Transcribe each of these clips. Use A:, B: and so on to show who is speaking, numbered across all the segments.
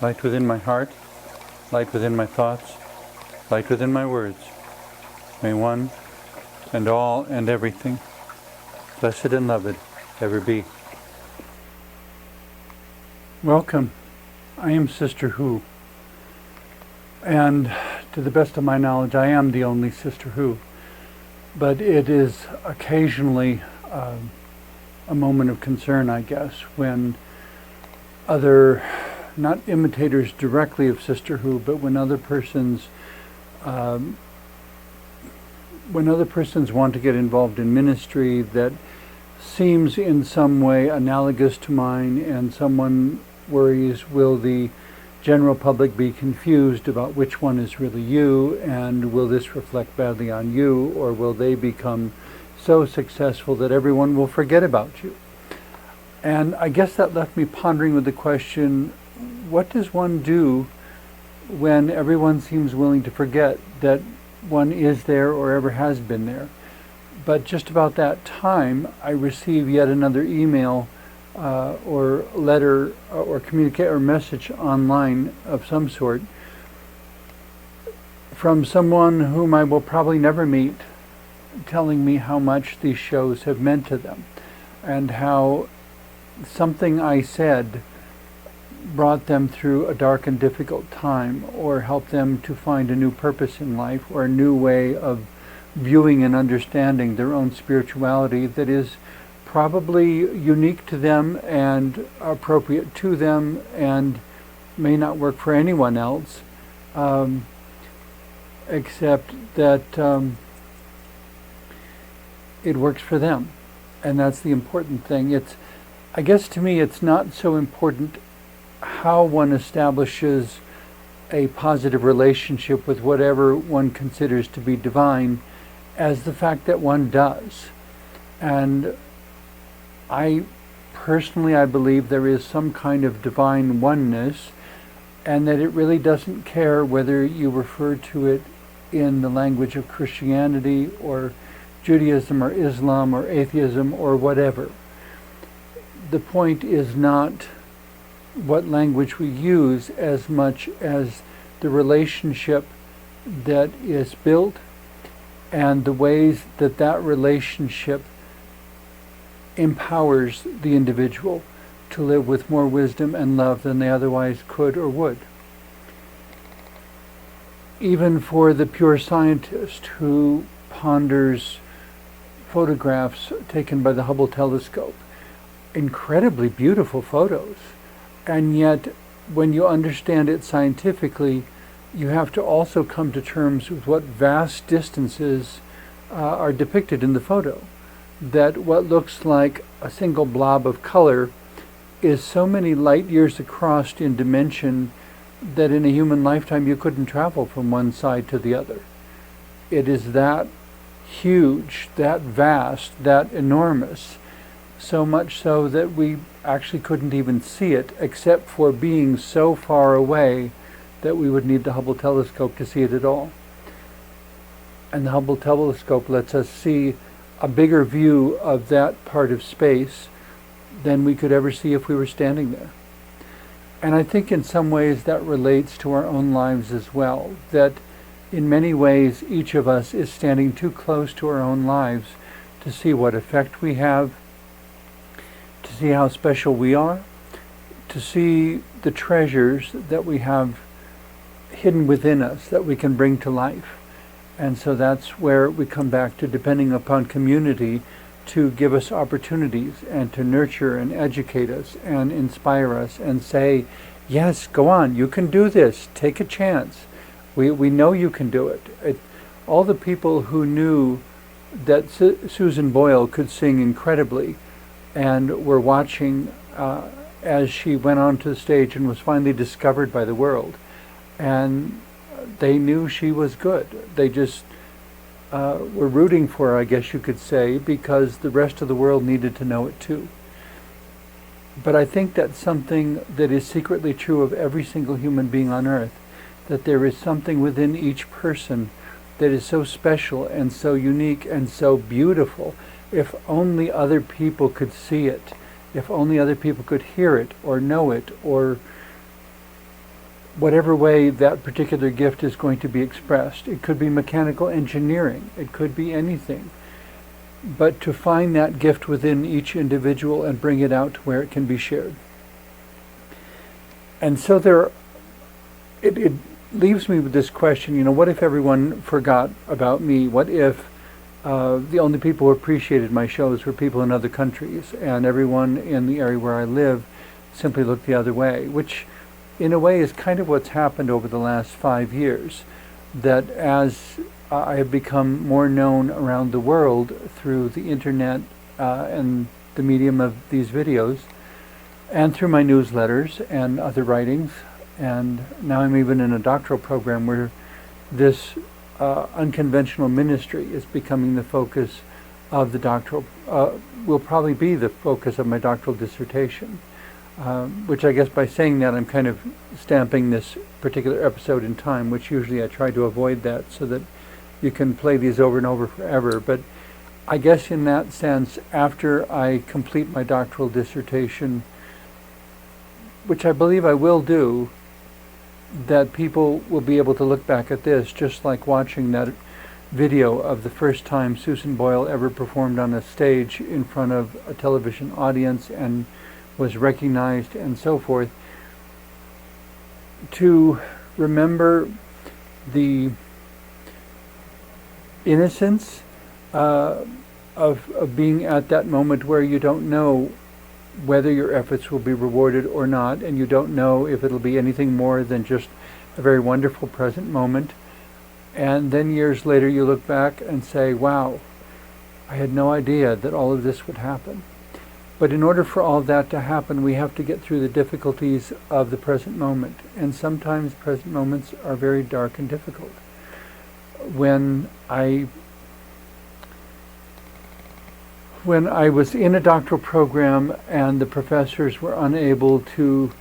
A: light within my heart, light within my thoughts, light within my words. May one and all and everything, blessed and loved, ever be. Welcome. I am Sister Who. And to the best of my knowledge, I am the only Sister Who. But it is occasionally a moment of concern, I guess, when other, not imitators directly of Sister Who, but when other persons want to get involved in ministry that seems in some way analogous to mine, and someone worries, will the general public be confused about which one is really you, and will this reflect badly on you, or will they become so successful that everyone will forget about you? And I guess that left me pondering with the question, what does one do when everyone seems willing to forget that one is there or ever has been there? But just about that time, I receive yet another email or letter or communicate or message online of some sort from someone whom I will probably never meet, telling me how much these shows have meant to them, and how something I said brought them through a dark and difficult time, or helped them to find a new purpose in life, or a new way of viewing and understanding their own spirituality that is probably unique to them and appropriate to them, and may not work for anyone else, except that it works for them. And that's the important thing. I guess to me, it's not so important how one establishes a positive relationship with whatever one considers to be divine, as the fact that one does. And I believe there is some kind of divine oneness, and that it really doesn't care whether you refer to it in the language of Christianity or Judaism or Islam or atheism or whatever. The point is not what language we use as much as the relationship that is built, and the ways that that relationship empowers the individual to live with more wisdom and love than they otherwise could or would. Even for the pure scientist who ponders photographs taken by the Hubble telescope, incredibly beautiful photos, and yet when you understand it scientifically, you have to also come to terms with what vast distances are depicted in the photo. That what looks like a single blob of color is so many light years across in dimension that in a human lifetime you couldn't travel from one side to the other. It is that huge, that vast, that enormous, so much so that we actually couldn't even see it, except for being so far away that we would need the Hubble telescope to see it at all. And the Hubble telescope lets us see a bigger view of that part of space than we could ever see if we were standing there. And I think in some ways that relates to our own lives as well, that in many ways each of us is standing too close to our own lives to see what effect we have, to see how special we are, to see the treasures that we have hidden within us that we can bring to life. And so that's where we come back to depending upon community to give us opportunities and to nurture and educate us and inspire us and say, yes, go on, you can do this, take a chance. We know you can do it. All the people who knew that Susan Boyle could sing incredibly and were watching as she went onto the stage and was finally discovered by the world. And they knew she was good. They just were rooting for her, I guess you could say, because the rest of the world needed to know it too. But I think that's something that is secretly true of every single human being on earth, that there is something within each person that is so special and so unique and so beautiful. If only other people could see it, if only other people could hear it or know it or whatever way that particular gift is going to be expressed. It could be mechanical engineering, it could be anything. But to find that gift within each individual and bring it out to where it can be shared. And so it leaves me with this question, what if everyone forgot about me? What if the only people who appreciated my shows were people in other countries, and everyone in the area where I live simply looked the other way, which in a way is kind of what's happened over the last 5 years, that as I have become more known around the world through the internet and the medium of these videos, and through my newsletters and other writings, and now I'm even in a doctoral program where this unconventional ministry is becoming the focus of the doctoral, will probably be the focus of my doctoral dissertation. Which I guess by saying that I'm kind of stamping this particular episode in time, which usually I try to avoid that so that you can play these over and over forever. But I guess in that sense, after I complete my doctoral dissertation, which I believe I will do, that people will be able to look back at this just like watching that video of the first time Susan Boyle ever performed on a stage in front of a television audience and was recognized and so forth, to remember the innocence of being at that moment where you don't know whether your efforts will be rewarded or not, and you don't know if it'll be anything more than just a very wonderful present moment. And then years later you look back and say, wow, I had no idea that all of this would happen. But in order for all that to happen, we have to get through the difficulties of the present moment. And sometimes present moments are very dark and difficult. When I was in a doctoral program and the professors were unable to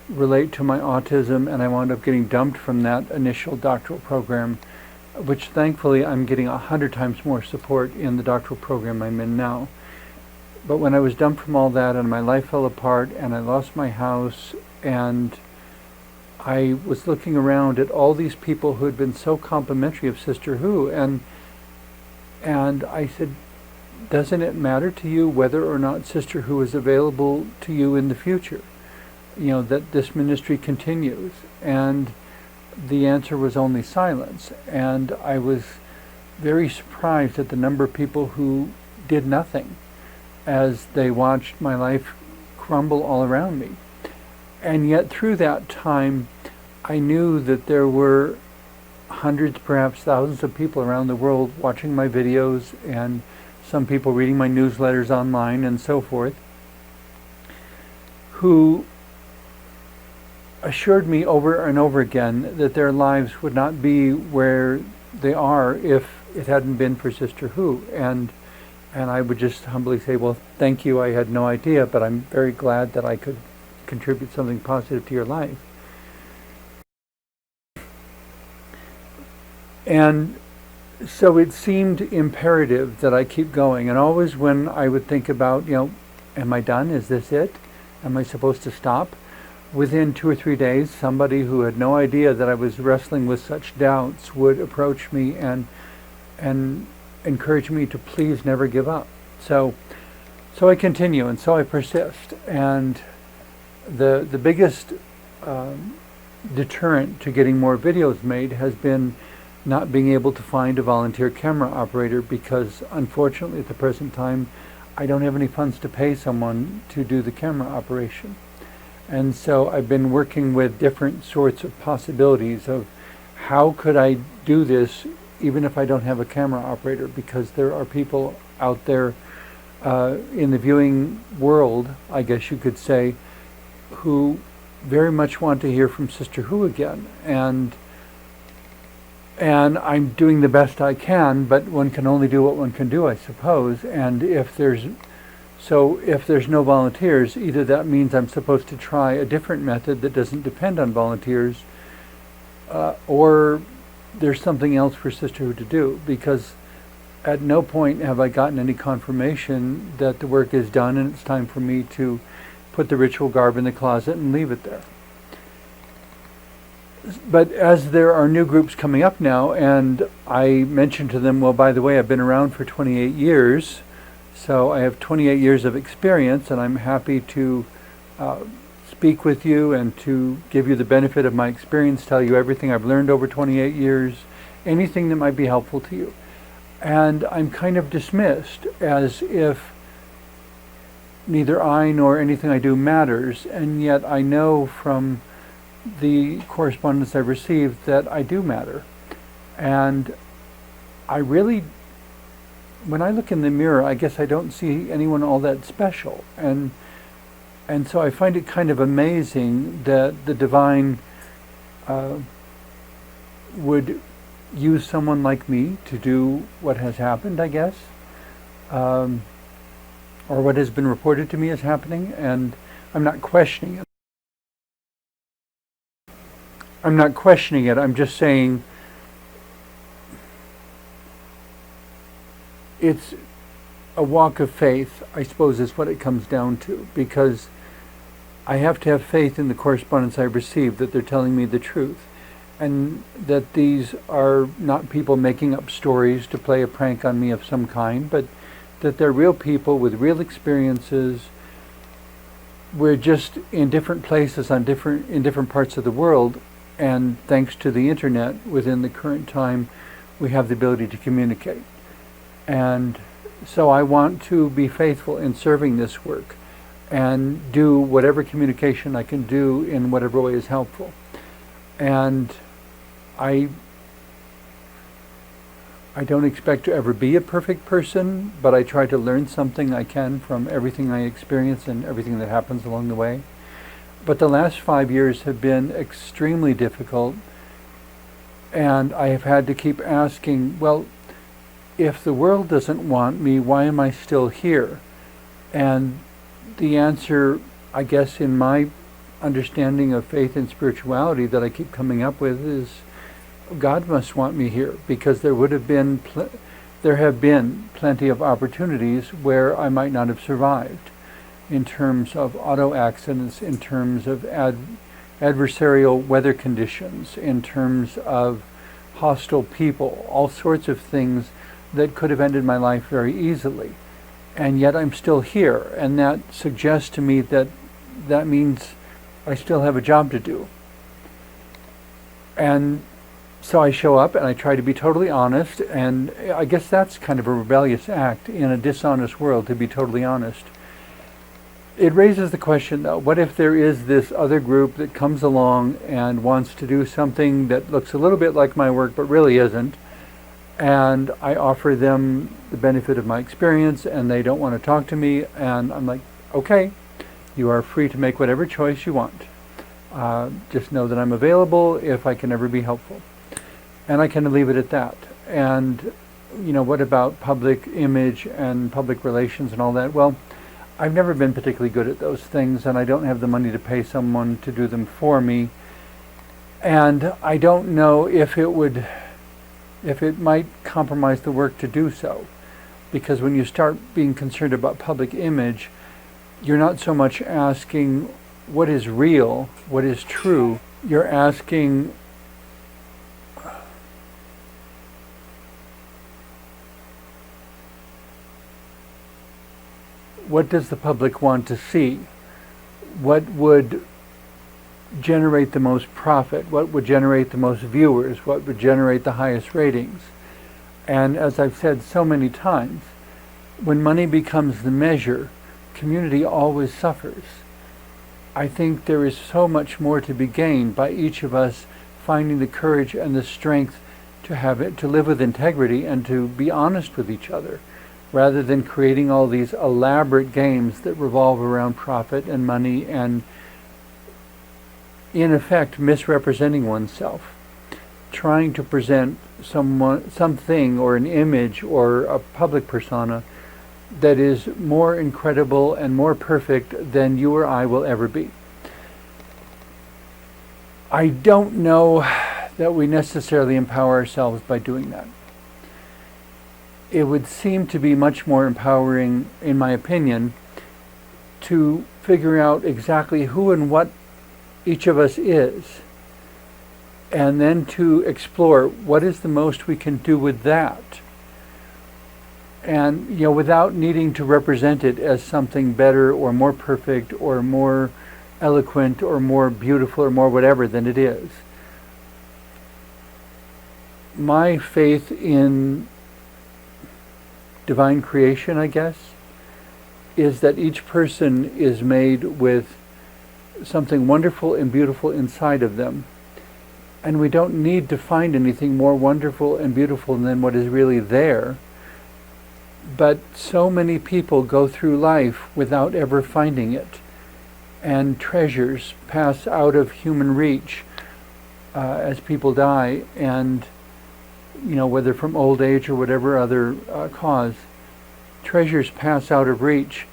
A: relate to my autism, and I wound up getting dumped from that initial doctoral program, which thankfully I'm getting 100 times more support in the doctoral program I'm in now. But when I was dumped from all that and my life fell apart and I lost my house, and I was looking around at all these people who had been so complimentary of Sister Who, and I said, doesn't it matter to you whether or not Sister Who is available to you in the future? That this ministry continues? And the answer was only silence. And I was very surprised at the number of people who did nothing as they watched my life crumble all around me. And yet through that time, I knew that there were hundreds, perhaps thousands of people around the world watching my videos, and some people reading my newsletters online and so forth, who assured me over and over again that their lives would not be where they are if it hadn't been for Sister Who. And I would just humbly say, well, thank you, I had no idea, but I'm very glad that I could contribute something positive to your life. And so it seemed imperative that I keep going. And always when I would think about, am I done? Is this it? Am I supposed to stop? Within 2 or 3 days, somebody who had no idea that I was wrestling with such doubts would approach me and encourage me to please never give up. So I continue, and so I persist. And the biggest deterrent to getting more videos made has been not being able to find a volunteer camera operator, because unfortunately at the present time I don't have any funds to pay someone to do the camera operation. And so I've been working with different sorts of possibilities of how could I do this even if I don't have a camera operator, because there are people out there in the viewing world, I guess you could say, who very much want to hear from Sister Who again. And I'm doing the best I can, but one can only do what one can do, I suppose. And if there's no volunteers, either that means I'm supposed to try a different method that doesn't depend on volunteers, or there's something else for Sister Who to do, because at no point have I gotten any confirmation that the work is done and it's time for me to put the ritual garb in the closet and leave it there. But as there are new groups coming up now, and I mentioned to them, well, by the way, I've been around for 28 years, so I have 28 years of experience, and I'm happy to speak with you and to give you the benefit of my experience, tell you everything I've learned over 28 years, anything that might be helpful to you. And I'm kind of dismissed as if neither I nor anything I do matters, and yet I know from the correspondence I've received that I do matter. And I really, when I look in the mirror, I guess I don't see anyone all that special. And so I find it kind of amazing that the divine would use someone like me to do what has happened, I guess, or what has been reported to me as happening, and I'm not questioning it. I'm just saying it's a walk of faith, I suppose, is what it comes down to, because I have to have faith in the correspondence I received that they're telling me the truth, and that these are not people making up stories to play a prank on me of some kind, but that they're real people with real experiences. We're just in different places in different parts of the world, and thanks to the internet within the current time, we have the ability to communicate. And so I want to be faithful in serving this work and do whatever communication I can do in whatever way is helpful. And I don't expect to ever be a perfect person, but I try to learn something I can from everything I experience and everything that happens along the way. But the last 5 years have been extremely difficult, and I have had to keep asking, well, if the world doesn't want me, why am I still here? And the answer, I guess, in my understanding of faith and spirituality that I keep coming up with is God must want me here, because there have been plenty of opportunities where I might not have survived, in terms of auto accidents, in terms of adversarial weather conditions, in terms of hostile people, all sorts of things that could have ended my life very easily. And yet I'm still here, and that suggests to me that means I still have a job to do. And so I show up and I try to be totally honest, and I guess that's kind of a rebellious act in a dishonest world, to be totally honest. It raises the question, though, what if there is this other group that comes along and wants to do something that looks a little bit like my work but really isn't, and I offer them the benefit of my experience and they don't want to talk to me, and I'm like, okay, you are free to make whatever choice you want. Just know that I'm available if I can ever be helpful. And I kind of leave it at that. And, what about public image and public relations and all that? Well, I've never been particularly good at those things, and I don't have the money to pay someone to do them for me. And I don't know if it might compromise the work to do so. Because when you start being concerned about public image, you're not so much asking what is real, what is true. You're asking what does the public want to see? What would generate the most profit? What would generate the most viewers? What would generate the highest ratings? And as I've said so many times, when money becomes the measure, community always suffers. I think there is so much more to be gained by each of us finding the courage and the strength to live with integrity and to be honest with each other, rather than creating all these elaborate games that revolve around profit and money and, in effect, misrepresenting oneself, trying to present something or an image or a public persona that is more incredible and more perfect than you or I will ever be. I don't know that we necessarily empower ourselves by doing that. It would seem to be much more empowering, in my opinion, to figure out exactly who and what each of us is, and then to explore what is the most we can do with that. And, without needing to represent it as something better or more perfect or more eloquent or more beautiful or more whatever than it is. My faith in divine creation, I guess, is that each person is made with something wonderful and beautiful inside of them. And we don't need to find anything more wonderful and beautiful than what is really there. But so many people go through life without ever finding it. And treasures pass out of human reach as people die, and whether from old age or whatever other cause, treasures pass out of reach,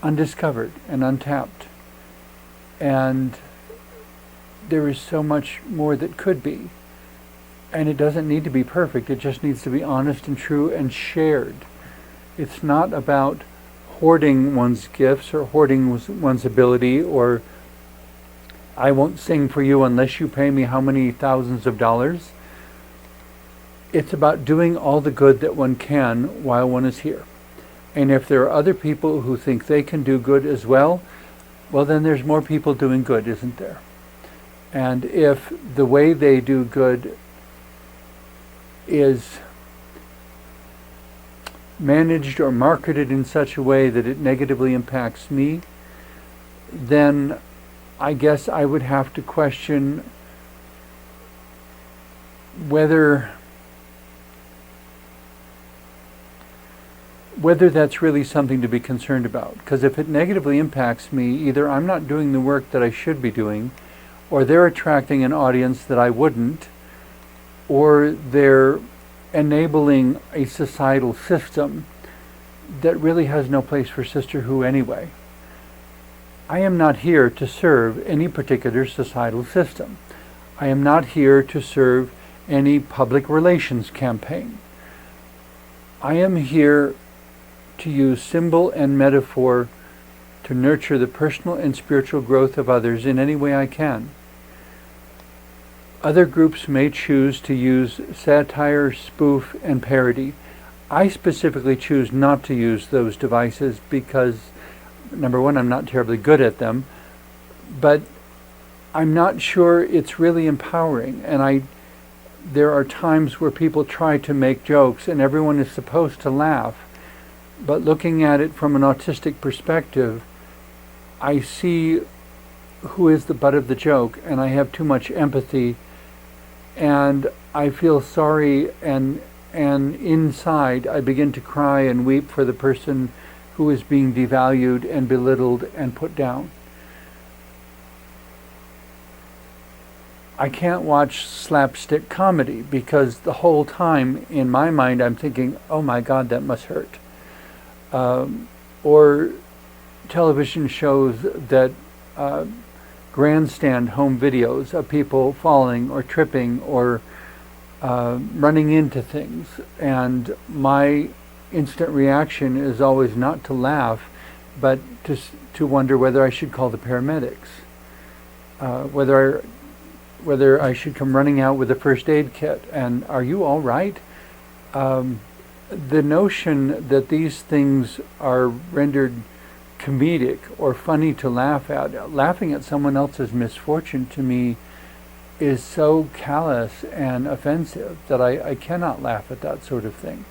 A: undiscovered and untapped. And there is so much more that could be. And it doesn't need to be perfect, it just needs to be honest and true and shared. It's not about hoarding one's gifts or hoarding one's ability, or I won't sing for you unless you pay me how many thousands of dollars. It's about doing all the good that one can while one is here. And if there are other people who think they can do good as well, well, then there's more people doing good, isn't there? And if the way they do good is managed or marketed in such a way that it negatively impacts me, then I guess I would have to question whether that's really something to be concerned about. Because if it negatively impacts me, either I'm not doing the work that I should be doing, or they're attracting an audience that I wouldn't, or they're enabling a societal system that really has no place for Sisterhood anyway. I am not here to serve any particular societal system. I am not here to serve any public relations campaign. I am here to use symbol and metaphor to nurture the personal and spiritual growth of others in any way I can. Other groups may choose to use satire, spoof, and parody. I specifically choose not to use those devices because, number one, I'm not terribly good at them, but I'm not sure it's really empowering. And there are times where people try to make jokes and everyone is supposed to laugh. But looking at it from an autistic perspective, I see who is the butt of the joke, and I have too much empathy, and I feel sorry, and inside I begin to cry and weep for the person who is being devalued and belittled and put down. I can't watch slapstick comedy because the whole time in my mind I'm thinking, oh my God, that must hurt. Or television shows that grandstand home videos of people falling or tripping or running into things. And my instant reaction is always not to laugh, but to wonder whether I should call the paramedics, whether I should come running out with a first aid kit. And are you all right? The notion that these things are rendered comedic or funny to laugh at, laughing at someone else's misfortune, to me is so callous and offensive that I cannot laugh at that sort of thing.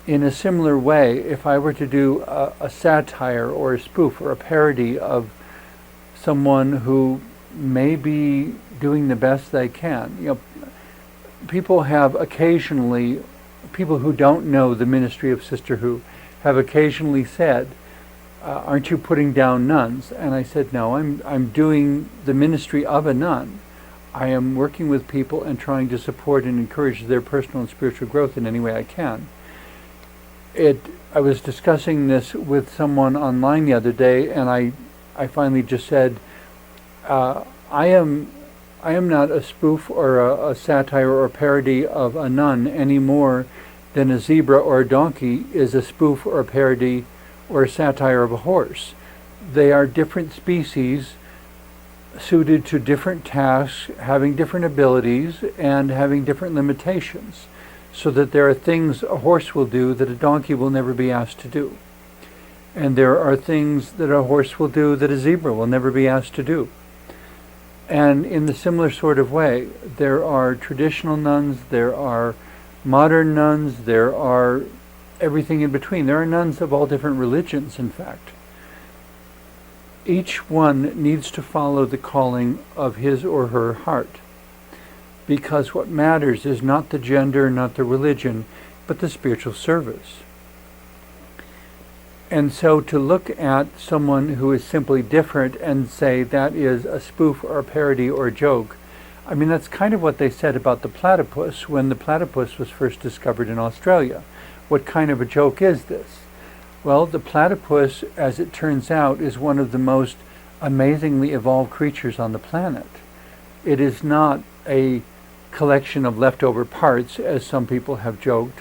A: In a similar way, if I were to do a satire or a spoof or a parody of someone who may be doing the best they can, people who don't know the ministry of Sisterhood have occasionally said, aren't you putting down nuns? And I said, no, I'm doing the ministry of a nun. I am working with people and trying to support and encourage their personal and spiritual growth in any way I can. I was discussing this with someone online the other day, and I finally just said, I am not a spoof or a satire or a parody of a nun any more than a zebra or a donkey is a spoof or a parody or a satire of a horse. They are different species suited to different tasks, having different abilities, and having different limitations, so that there are things a horse will do that a donkey will never be asked to do. And there are things that a horse will do that a zebra will never be asked to do. And in the similar sort of way, there are traditional nuns, there are modern nuns, there are everything in between. There are nuns of all different religions, in fact. Each one needs to follow the calling of his or her heart, because what matters is not the gender, not the religion, but the spiritual service. And so to look at someone who is simply different and say that is a spoof or a parody or a joke, I mean, that's kind of what they said about the platypus when the platypus was first discovered in Australia. What kind of a joke is this? Well, the platypus, as it turns out, is one of the most amazingly evolved creatures on the planet. It is not a collection of leftover parts, as some people have joked,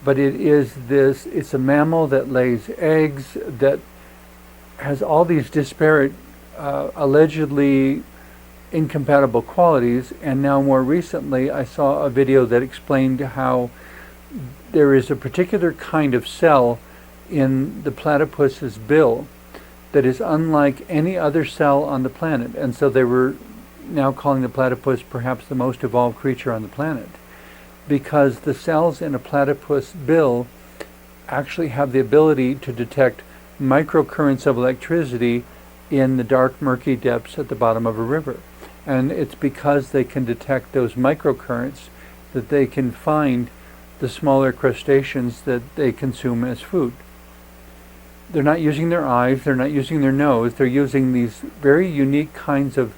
A: but it's a mammal that lays eggs, that has all these disparate, allegedly incompatible qualities. And now more recently I saw a video that explained how there is a particular kind of cell in the platypus's bill that is unlike any other cell on the planet. And so they were now calling the platypus perhaps the most evolved creature on the planet, because the cells in a platypus bill actually have the ability to detect microcurrents of electricity in the dark, murky depths at the bottom of a river. And it's because they can detect those microcurrents that they can find the smaller crustaceans that they consume as food. They're not using their eyes, they're not using their nose, they're using these very unique kinds of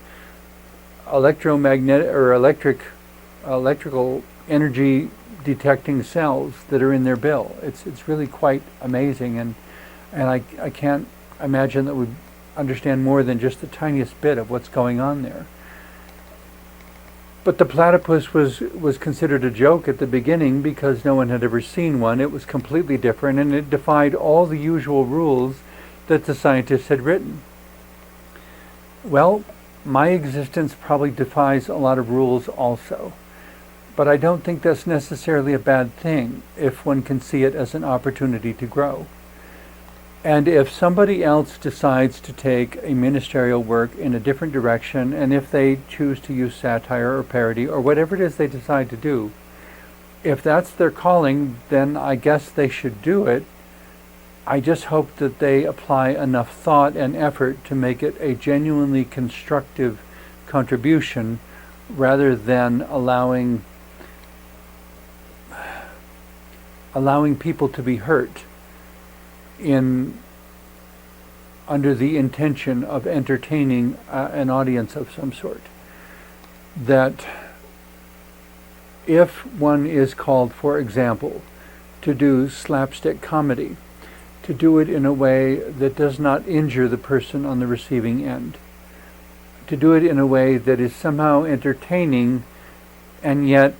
A: electromagnetic or electrical energy detecting cells that are in their bill. It's really quite amazing, and I can't imagine that we understand more than just the tiniest bit of what's going on there. But the platypus was considered a joke at the beginning because no one had ever seen one. It was completely different, and it defied all the usual rules that the scientists had written. Well, my existence probably defies a lot of rules also. But I don't think that's necessarily a bad thing if one can see it as an opportunity to grow. And if somebody else decides to take a ministerial work in a different direction, and if they choose to use satire or parody or whatever it is they decide to do, if that's their calling, then I guess they should do it. I just hope that they apply enough thought and effort to make it a genuinely constructive contribution, rather than allowing people to be hurt under the intention of entertaining an audience of some sort. That if one is called, for example, to do slapstick comedy, to do it in a way that does not injure the person on the receiving end, to do it in a way that is somehow entertaining and yet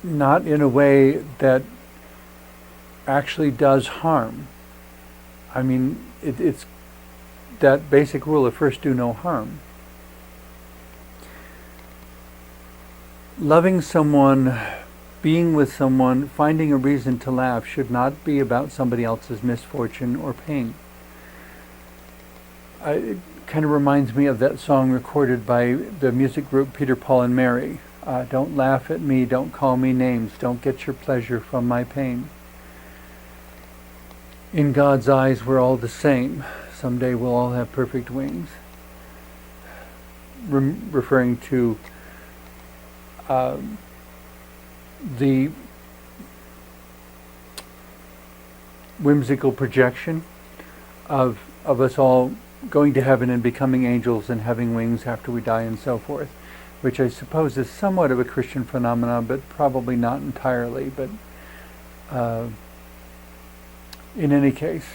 A: not in a way that actually does harm. I mean, it's that basic rule of first do no harm. Loving someone, being with someone, finding a reason to laugh should not be about somebody else's misfortune or pain. It kind of reminds me of that song recorded by the music group Peter, Paul and Mary. Don't laugh at me, don't call me names, don't get your pleasure from my pain. In God's eyes, we're all the same. Someday we'll all have perfect wings. Referring to the whimsical projection of us all going to heaven and becoming angels and having wings after we die and so forth, which I suppose is somewhat of a Christian phenomenon, but probably not entirely. But in any case,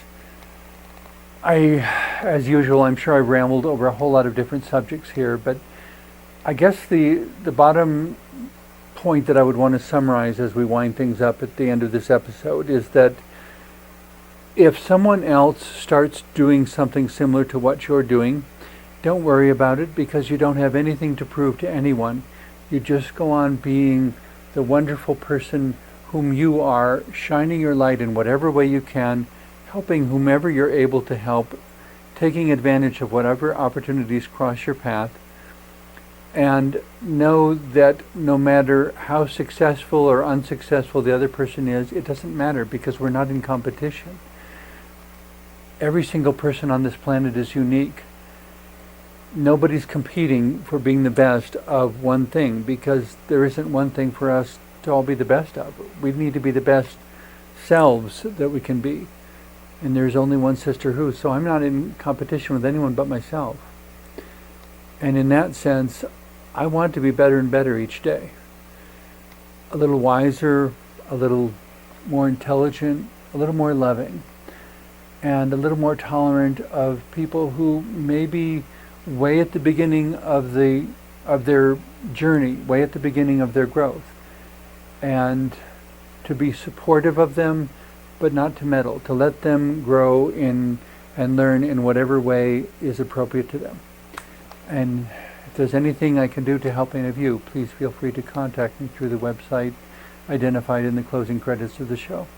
A: as usual, I'm sure I rambled over a whole lot of different subjects here, but I guess the bottom point that I would want to summarize as we wind things up at the end of this episode is that if someone else starts doing something similar to what you're doing, Don't worry about it, because you don't have anything to prove to anyone. You just go on being the wonderful person whom you are, shining your light in whatever way you can, helping whomever you're able to help, taking advantage of whatever opportunities cross your path. And know that no matter how successful or unsuccessful the other person is, it doesn't matter, because we're not in competition. Every single person on this planet is unique. Nobody's competing for being the best of one thing, because there isn't one thing for us to all be the best of. We need to be the best selves that we can be. And there's only one Sister Who, so I'm not in competition with anyone but myself. And in that sense, I want to be better and better each day. A little wiser, a little more intelligent, a little more loving, and a little more tolerant of people who may be way at the beginning of their journey, way at the beginning of their growth. And to be supportive of them, but not to meddle, to let them grow in and learn in whatever way is appropriate to them. And if there's anything I can do to help any of you, please feel free to contact me through the website identified in the closing credits of the show.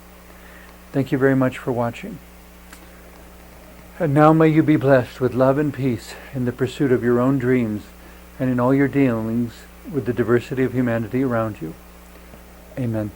A: Thank you very much for watching. And now may you be blessed with love and peace in the pursuit of your own dreams and in all your dealings with the diversity of humanity around you. Amen.